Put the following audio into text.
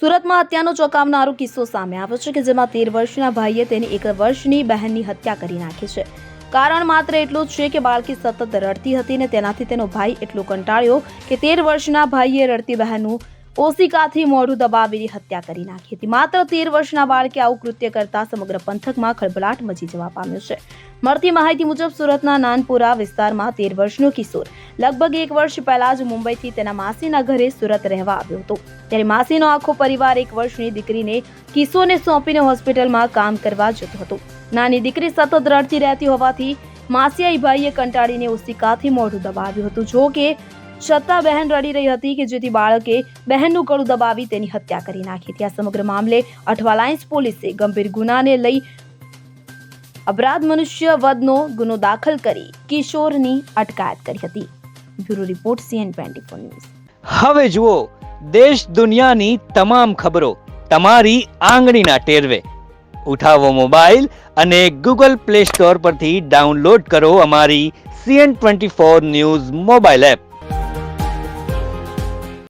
સુરતમાં હત્યાનો ચોંકાવનારો કિસ્સો સામે આવ્યો છે કે જેમાં 13 વર્ષના ભાઈએ તેની 1 વર્ષની બહેનની હત્યા કરી નાખી છે। કારણ માત્ર એટલું જ છે કે બાળકી સતત રડતી હતી ને તેનાથી તેનો ભાઈ એટલો કંટાળ્યો કે 13 વર્ષના ભાઈએ રડતી બહેનનું ઓશિકાથી મોઢું દબાવીને હત્યા કરી નાખી હતી। માત્ર 13 વર્ષના બાળકે આવું કૃત્ય કરતા સમગ્ર પંથકમાં ખળભળાટ મચી જવા પામ્યો છે। મળતી માહિતી મુજબ સુરતના નાનપુરા વિસ્તારમાં 13 વર્ષનો કિશોર લગભગ 1 વર્ષ પહેલા જ મુંબઈથી તેના માસીના ઘરે સુરત રહેવા આવ્યો હતો। ત્યારે માસીનો આખો પરિવાર 1 વર્ષની દીકરીને કિશોરને સોંપીને હોસ્પિટલમાં કામ કરવા જતો હતો। નાની દીકરી સતત રડતી રહેતી હોવાથી માસિયાઈ ભાઈએ કંટાળીને ઓશિકાથી મોઢું દબાવ્યું હતું। જો કે છતાં બહેન રડી રહી હતી કે જેથી બાળકે બહેનનું ગળું દબાવી તેની હત્યા કરી નાખી હતી। આ સમગ્ર મામલે અઠવા લાઇન્સ પોલીસે ગંભીર ગુનાને લઈ અપરાધ મનુષ્ય વધનો ગુનો દાખલ કરી કિશોરની અટકાયત કરી હતી। Bureau report CN24 news. હવે જુઓ દેશ દુનિયાની તમામ ખબરો તમારી આંગળીના ટેરવે। ઉઠાવો મોબાઈલ અને Google Play Store પરથી ડાઉનલોડ કરો અમારી CN24 ન્યૂઝ મોબાઈલ એપ।